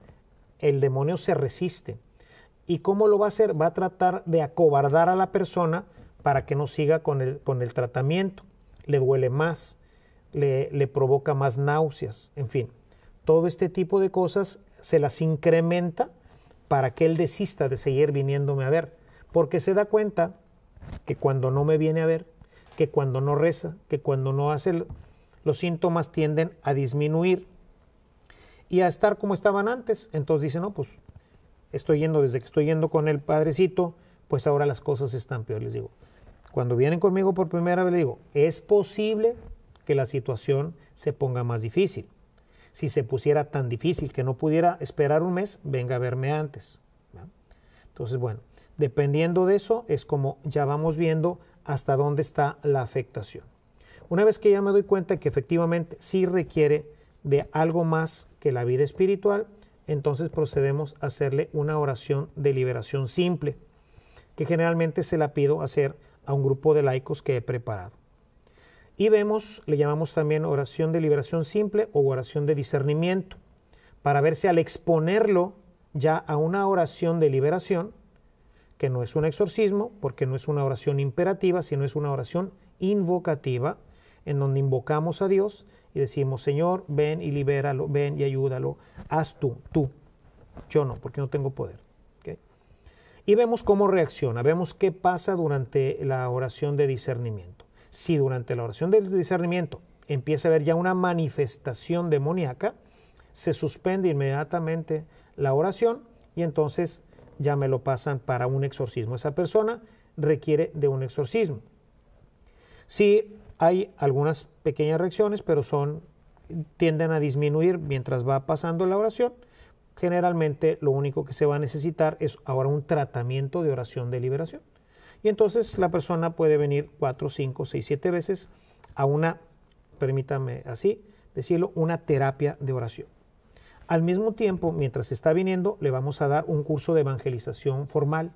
el demonio se resiste. ¿Y cómo lo va a hacer? Va a tratar de acobardar a la persona para que no siga con el tratamiento. Le duele más, le provoca más náuseas, en fin. Todo este tipo de cosas se las incrementa para que él desista de seguir viniéndome a ver. Porque se da cuenta que cuando no me viene a ver, que cuando no reza, que cuando no hace, los síntomas tienden a disminuir y a estar como estaban antes. Entonces dice, no, pues desde que estoy yendo con el padrecito, pues ahora las cosas están peor. Les digo, cuando vienen conmigo por primera vez, les digo, es posible que la situación se ponga más difícil. Si se pusiera tan difícil que no pudiera esperar un mes, venga a verme antes, ¿no? Entonces, bueno, dependiendo de eso, es como ya vamos viendo hasta dónde está la afectación. Una vez que ya me doy cuenta que efectivamente sí requiere de algo más que la vida espiritual, entonces procedemos a hacerle una oración de liberación simple, que generalmente se la pido hacer a un grupo de laicos que he preparado. Y le llamamos también oración de liberación simple o oración de discernimiento, para ver si al exponerlo ya a una oración de liberación, que no es un exorcismo, porque no es una oración imperativa, sino es una oración invocativa, en donde invocamos a Dios y decimos, Señor, ven y libéralo, ven y ayúdalo, haz tú, yo no, porque no tengo poder. ¿Okay? Y vemos cómo reacciona, vemos qué pasa durante la oración de discernimiento. Si durante la oración de discernimiento empieza a haber ya una manifestación demoníaca, se suspende inmediatamente la oración y entonces ya me lo pasan para un exorcismo. Esa persona requiere de un exorcismo. Sí, hay algunas pequeñas reacciones, pero tienden a disminuir mientras va pasando la oración. Generalmente lo único que se va a necesitar es ahora un tratamiento de oración de liberación. Y entonces la persona puede venir 4, 5, 6, 7 veces a una, permítame así decirlo, una terapia de oración. Al mismo tiempo, mientras está viniendo, le vamos a dar un curso de evangelización formal,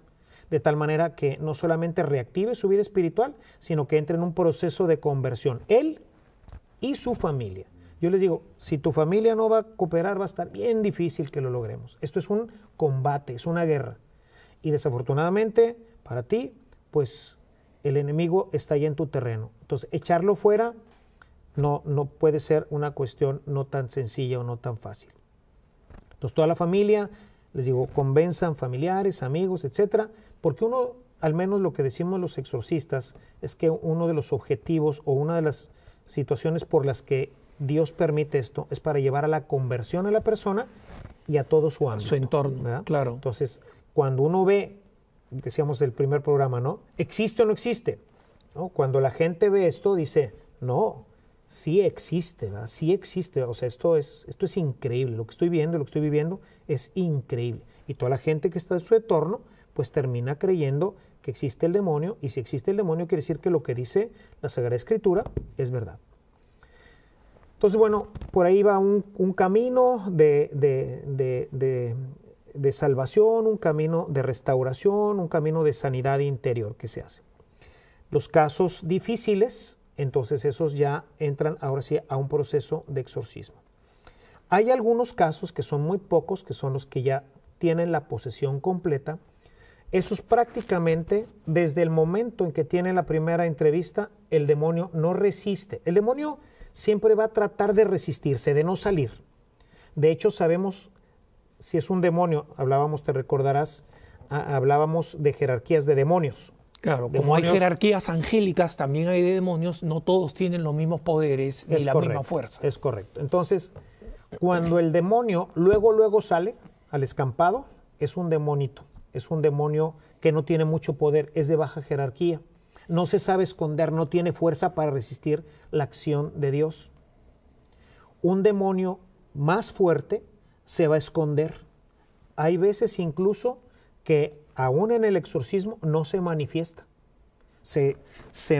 de tal manera que no solamente reactive su vida espiritual, sino que entre en un proceso de conversión, él y su familia. Yo les digo, si tu familia no va a cooperar, va a estar bien difícil que lo logremos. Esto es un combate, es una guerra. Y desafortunadamente, para ti, pues el enemigo está ahí en tu terreno. Entonces, echarlo fuera no puede ser una cuestión no tan sencilla o no tan fácil. Entonces, toda la familia, les digo, convenzan familiares, amigos, etcétera, porque uno, al menos lo que decimos los exorcistas, es que uno de los objetivos o una de las situaciones por las que Dios permite esto es para llevar a la conversión a la persona y a todo su ámbito. Su entorno, ¿verdad? Claro. Entonces, cuando uno ve, decíamos del primer programa, ¿no? ¿Existe o no existe? ¿No? Cuando la gente ve esto, dice, no, sí existe, ¿verdad? Sí existe. O sea, esto es increíble. Lo que estoy viendo y lo que estoy viviendo es increíble. Y toda la gente que está en su entorno, pues termina creyendo que existe el demonio. Y si existe el demonio, quiere decir que lo que dice la Sagrada Escritura es verdad. Entonces, bueno, por ahí va un camino de salvación, un camino de restauración, un camino de sanidad interior que se hace. Los casos difíciles, entonces esos ya entran ahora sí a un proceso de exorcismo. Hay algunos casos que son muy pocos, que son los que ya tienen la posesión completa. Esos prácticamente, desde el momento en que tienen la primera entrevista, el demonio no resiste. El demonio siempre va a tratar de resistirse, de no salir. De hecho, sabemos si es un demonio, te recordarás, hablábamos de jerarquías de demonios. Claro, como hay jerarquías angélicas, también hay de demonios, no todos tienen los mismos poderes ni la misma fuerza. Es correcto. Entonces, cuando el demonio luego sale al escampado, es un demonito, es un demonio que no tiene mucho poder, es de baja jerarquía. No se sabe esconder, no tiene fuerza para resistir la acción de Dios. Un demonio más fuerte se va a esconder. Hay veces incluso que aún en el exorcismo no se manifiesta. Se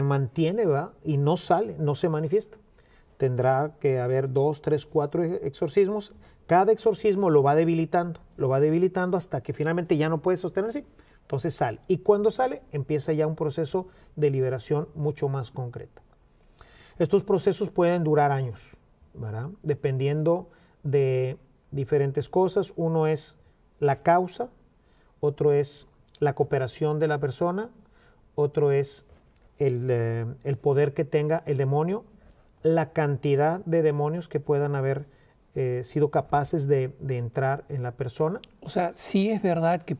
mantiene, ¿verdad? Y no sale, no se manifiesta. Tendrá que haber 2, 3, 4 exorcismos. Cada exorcismo lo va debilitando hasta que finalmente ya no puede sostenerse. Entonces sale. Y cuando sale, empieza ya un proceso de liberación mucho más concreto. Estos procesos pueden durar años, ¿verdad? Dependiendo de diferentes cosas. Uno es la causa, otro es la cooperación de la persona, otro es el poder que tenga el demonio, la cantidad de demonios que puedan haber sido capaces de entrar en la persona. O sea, sí es verdad que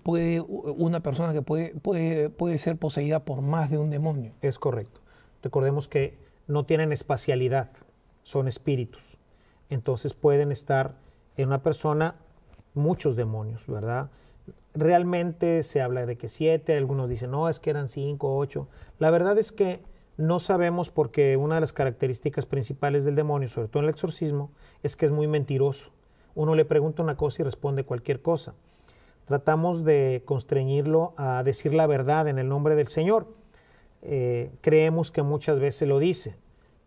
una persona que puede ser poseída por más de un demonio. Es correcto. Recordemos que no tienen espacialidad, son espíritus. Entonces pueden estar en una persona muchos demonios, ¿verdad? Realmente se habla de que 7, algunos dicen, no, es que eran 5, 8. La verdad es que no sabemos, porque una de las características principales del demonio, sobre todo en el exorcismo, es que es muy mentiroso. Uno le pregunta una cosa y responde cualquier cosa. Tratamos de constreñirlo a decir la verdad en el nombre del Señor. Creemos que muchas veces lo dice,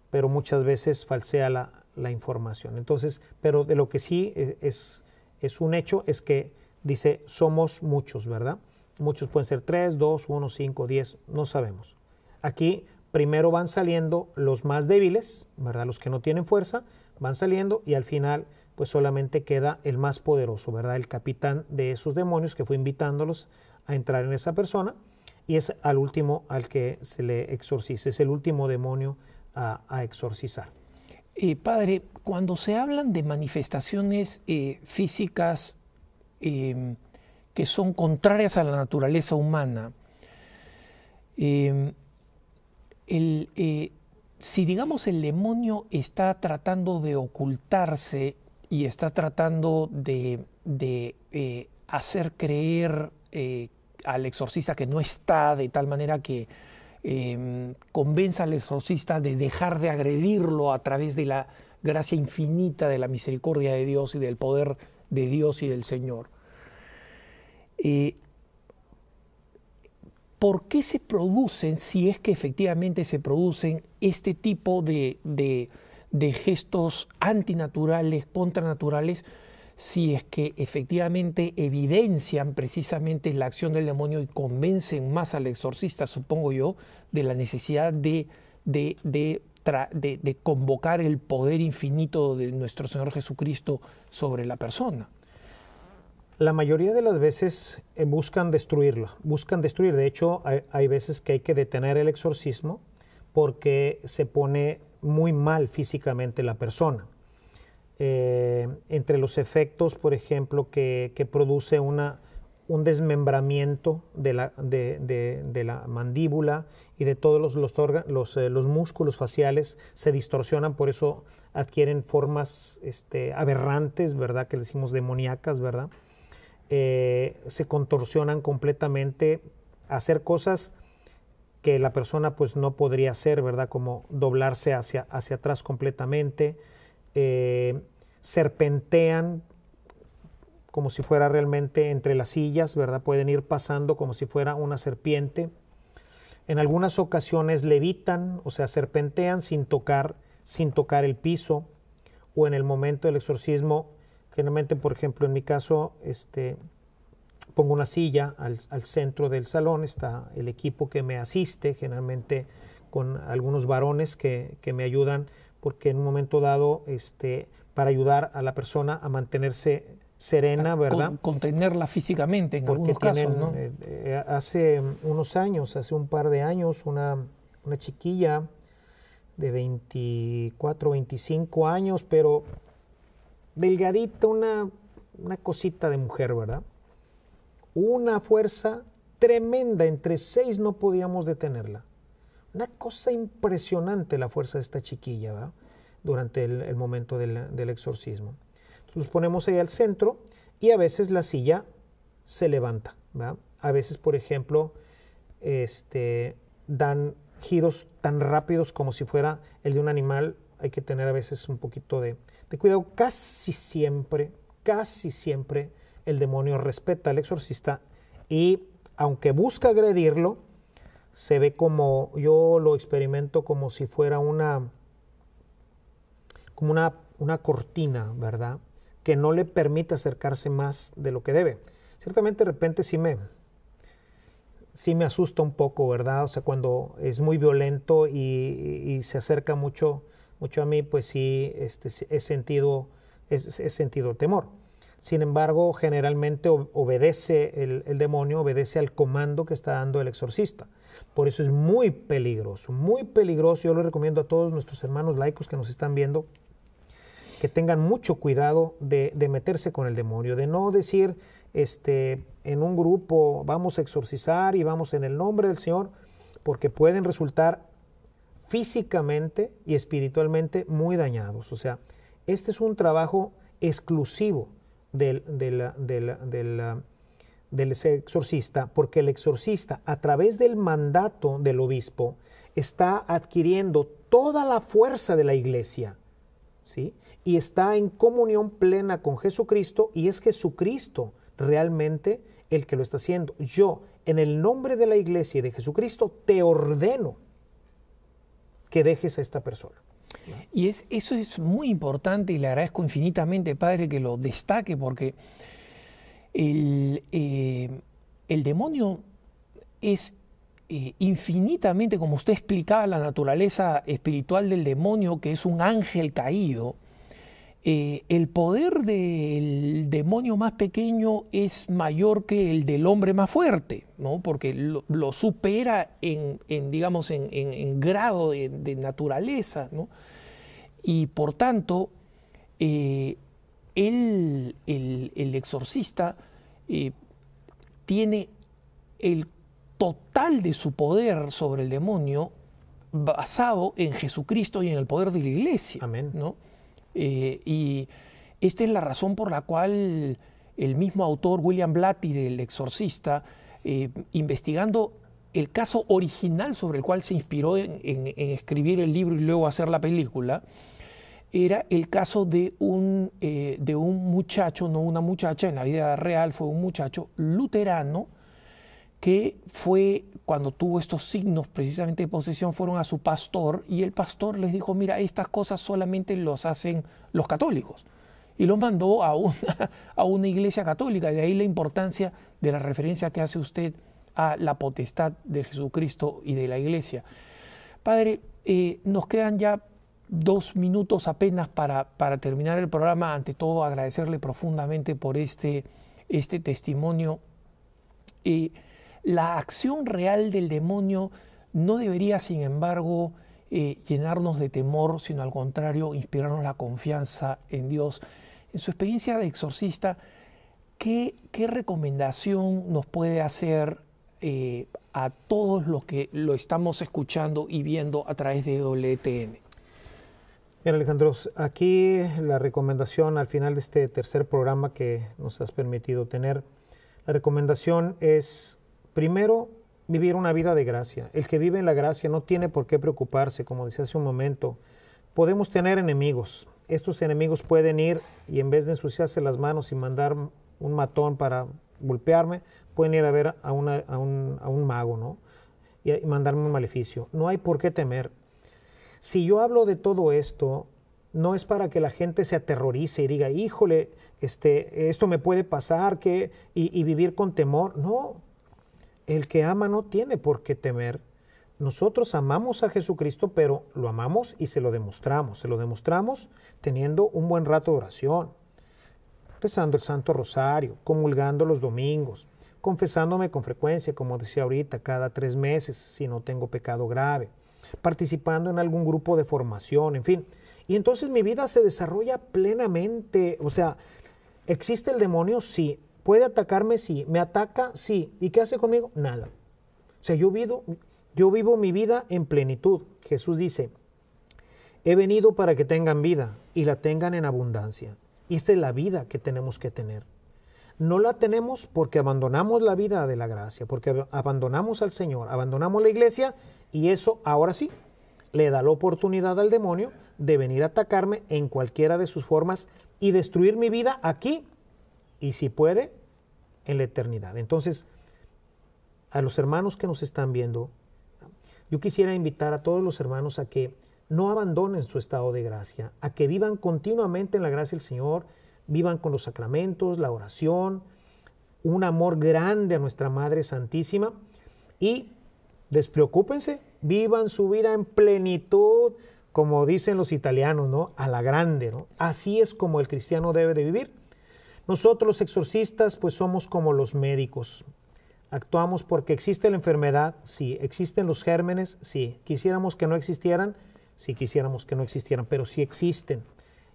pero muchas veces falsea la información. Entonces, pero de lo que sí es un hecho es que dice, somos muchos, ¿verdad? Muchos pueden ser 3, 2, 1, 5, 10, no sabemos. Aquí primero van saliendo los más débiles, ¿verdad? Los que no tienen fuerza, van saliendo y al final pues solamente queda el más poderoso, ¿verdad? El capitán de esos demonios que fue invitándolos a entrar en esa persona y es al último al que se le exorciza, es el último demonio a exorcizar. Padre, cuando se hablan de manifestaciones físicas que son contrarias a la naturaleza humana, si digamos el demonio está tratando de ocultarse y está tratando de hacer creer al exorcista que no está, de tal manera que convenza al exorcista de dejar de agredirlo a través de la gracia infinita de la misericordia de Dios y del poder de Dios y del Señor. ¿Por qué se producen, si es que efectivamente se producen, este tipo de gestos antinaturales, contranaturales, si es que efectivamente evidencian precisamente la acción del demonio y convencen más al exorcista, supongo yo, de la necesidad de convocar el poder infinito de nuestro Señor Jesucristo sobre la persona? La mayoría de las veces buscan destruirlo, buscan destruir. De hecho, hay veces que hay que detener el exorcismo porque se pone muy mal físicamente la persona. Entre los efectos, por ejemplo, que produce un desmembramiento de la mandíbula y de todos los músculos faciales se distorsionan, por eso adquieren formas aberrantes, ¿verdad? Que decimos demoníacas, ¿verdad? Se contorsionan completamente, hacer cosas que la persona pues no podría hacer, ¿verdad? Como doblarse hacia atrás completamente, serpentean como si fuera realmente entre las sillas, ¿verdad? Pueden ir pasando como si fuera una serpiente. En algunas ocasiones levitan, o sea, serpentean sin tocar el piso, o en el momento del exorcismo, generalmente, por ejemplo, en mi caso, pongo una silla al centro del salón, está el equipo que me asiste, generalmente con algunos varones que me ayudan, porque en un momento dado, para ayudar a la persona a mantenerse serena, ¿verdad? Contenerla físicamente en algunos casos, ¿no? Hace unos años, hace un par de años, una chiquilla de 24, 25 años, pero delgadita, una cosita de mujer, ¿verdad? Una fuerza tremenda, entre 6 no podíamos detenerla. Una cosa impresionante la fuerza de esta chiquilla, ¿verdad? Durante el momento del exorcismo. Entonces nos ponemos ahí al centro y a veces la silla se levanta, ¿verdad? A veces, por ejemplo, dan giros tan rápidos como si fuera el de un animal. Hay que tener a veces un poquito de cuidado. Casi siempre el demonio respeta al exorcista y aunque busca agredirlo, se ve como, yo lo experimento como si fuera una cortina, ¿verdad? Que no le permite acercarse más de lo que debe. Ciertamente de repente sí me asusta un poco, ¿verdad? O sea, cuando es muy violento y se acerca mucho a mí, pues sí, he sentido temor. Sin embargo, generalmente obedece el demonio, obedece al comando que está dando el exorcista. Por eso es muy peligroso, muy peligroso. Yo le recomiendo a todos nuestros hermanos laicos que nos están viendo que tengan mucho cuidado de meterse con el demonio, de no decir en un grupo vamos a exorcizar y vamos en el nombre del Señor, porque pueden resultar físicamente y espiritualmente muy dañados. O sea, este es un trabajo exclusivo del exorcista, porque el exorcista, a través del mandato del obispo, está adquiriendo toda la fuerza de la iglesia, ¿sí? Y está en comunión plena con Jesucristo, y es Jesucristo realmente el que lo está haciendo. Yo, en el nombre de la iglesia y de Jesucristo, te ordeno que dejes a esta persona. Y eso es muy importante y le agradezco infinitamente, Padre, que lo destaque, porque el demonio es infinitamente, como usted explicaba, la naturaleza espiritual del demonio, que es un ángel caído. El poder del demonio más pequeño es mayor que el del hombre más fuerte, ¿no? Porque lo supera en grado de naturaleza, ¿no? Y por tanto, el exorcista tiene el total de su poder sobre el demonio basado en Jesucristo y en el poder de la iglesia. Amén. ¿No? Y esta es la razón por la cual el mismo autor, William Blatty, del Exorcista, investigando el caso original sobre el cual se inspiró en escribir el libro y luego hacer la película, era el caso de un muchacho, no una muchacha, en la vida real fue un muchacho luterano que fue, cuando tuvo estos signos precisamente de posesión, fueron a su pastor y el pastor les dijo, mira, estas cosas solamente los hacen los católicos. Y los mandó a una iglesia católica. De ahí la importancia de la referencia que hace usted a la potestad de Jesucristo y de la iglesia. Padre, nos quedan ya 2 minutos apenas para terminar el programa. Ante todo, agradecerle profundamente por este testimonio. La acción real del demonio no debería, sin embargo, llenarnos de temor, sino al contrario, inspirarnos la confianza en Dios. En su experiencia de exorcista, ¿qué recomendación nos puede hacer a todos los que lo estamos escuchando y viendo a través de WTN? Bien, Alejandro, aquí la recomendación al final de este tercer programa que nos has permitido tener, la recomendación es, primero, vivir una vida de gracia. El que vive en la gracia no tiene por qué preocuparse, como decía hace un momento. Podemos tener enemigos. Estos enemigos pueden ir y en vez de ensuciarse las manos y mandar un matón para golpearme, pueden ir a ver a un mago, ¿no? Y mandarme un maleficio. No hay por qué temer. Si yo hablo de todo esto, no es para que la gente se aterrorice y diga, híjole, esto me puede pasar y vivir con temor. No, el que ama no tiene por qué temer. Nosotros amamos a Jesucristo, pero lo amamos y se lo demostramos. Se lo demostramos teniendo un buen rato de oración, rezando el Santo Rosario, comulgando los domingos, confesándome con frecuencia, como decía ahorita, cada 3 meses, si no tengo pecado grave, participando en algún grupo de formación, en fin. Y entonces mi vida se desarrolla plenamente. O sea, ¿existe el demonio? Sí. ¿Puede atacarme? Sí. ¿Me ataca? Sí. ¿Y qué hace conmigo? Nada. O sea, yo vivo mi vida en plenitud. Jesús dice, he venido para que tengan vida y la tengan en abundancia. Y esta es la vida que tenemos que tener. No la tenemos porque abandonamos la vida de la gracia, porque abandonamos al Señor, abandonamos la iglesia y eso ahora sí le da la oportunidad al demonio de venir a atacarme en cualquiera de sus formas y destruir mi vida aquí y si puede en la eternidad. Entonces, a los hermanos que nos están viendo, yo quisiera invitar a todos los hermanos a que no abandonen su estado de gracia, a que vivan continuamente en la gracia del Señor, vivan con los sacramentos, la oración, un amor grande a nuestra Madre Santísima y despreocúpense, vivan su vida en plenitud, como dicen los italianos, ¿no? A la grande, ¿no? Así es como el cristiano debe de vivir. Nosotros los exorcistas pues somos como los médicos. Actuamos porque existe la enfermedad, sí. Existen los gérmenes, sí. Quisiéramos que no existieran, sí quisiéramos que no existieran, pero sí existen.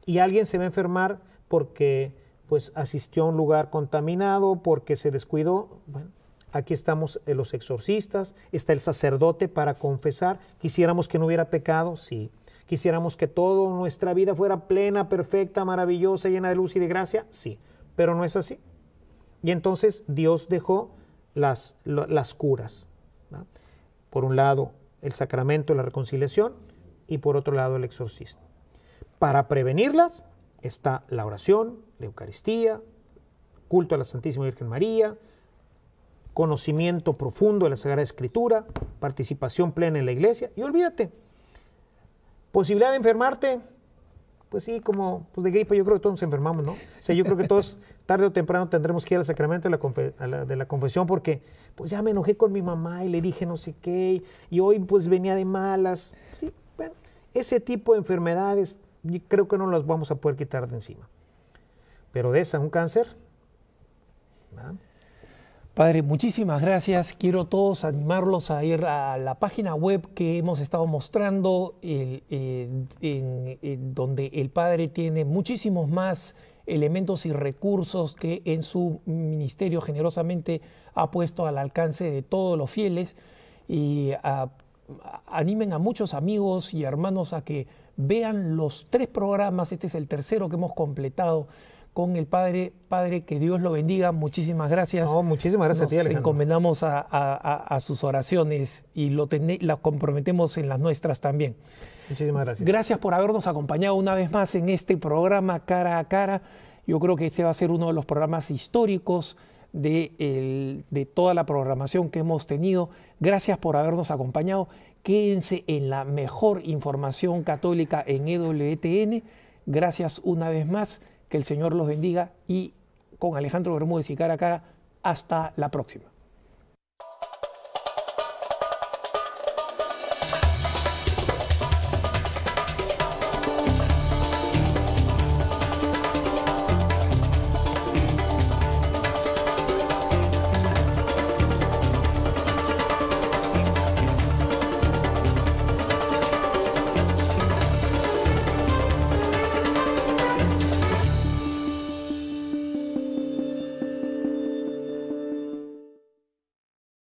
Y alguien se va a enfermar porque pues asistió a un lugar contaminado, porque se descuidó. Bueno, aquí estamos los exorcistas, está el sacerdote para confesar. Quisiéramos que no hubiera pecado, sí. Quisiéramos que toda nuestra vida fuera plena, perfecta, maravillosa, llena de luz y de gracia, sí. Pero no es así. Y entonces Dios dejó las curas, ¿no? Por un lado, el sacramento de la reconciliación y por otro lado, el exorcismo. Para prevenirlas está la oración, la Eucaristía, culto a la Santísima Virgen María, conocimiento profundo de la Sagrada Escritura, participación plena en la iglesia y olvídate, posibilidad de enfermarte, pues sí, como pues de gripe, yo creo que todos nos enfermamos, ¿no? O sea, yo creo que todos tarde o temprano tendremos que ir al sacramento de la confesión porque pues ya me enojé con mi mamá y le dije no sé qué y hoy pues venía de malas. Sí, bueno, ese tipo de enfermedades yo creo que no las vamos a poder quitar de encima. Pero de esa, un cáncer, ¿verdad? Padre, muchísimas gracias. Quiero todos animarlos a ir a la página web que hemos estado mostrando, donde el Padre tiene muchísimos más elementos y recursos que en su ministerio generosamente ha puesto al alcance de todos los fieles. Y animen a muchos amigos y hermanos a que vean los 3 programas, este es el tercero que hemos completado, con el Padre. Padre, que Dios lo bendiga. Muchísimas gracias. No, muchísimas gracias a ti, Alejandro. Nos encomendamos a sus oraciones y las comprometemos en las nuestras también. Muchísimas gracias. Gracias por habernos acompañado una vez más en este programa Cara a Cara. Yo creo que este va a ser uno de los programas históricos de toda la programación que hemos tenido. Gracias por habernos acompañado. Quédense en la mejor información católica en EWTN. Gracias una vez más. Que el Señor los bendiga. Y con Alejandro Bermúdez y Cara a Cara, hasta la próxima.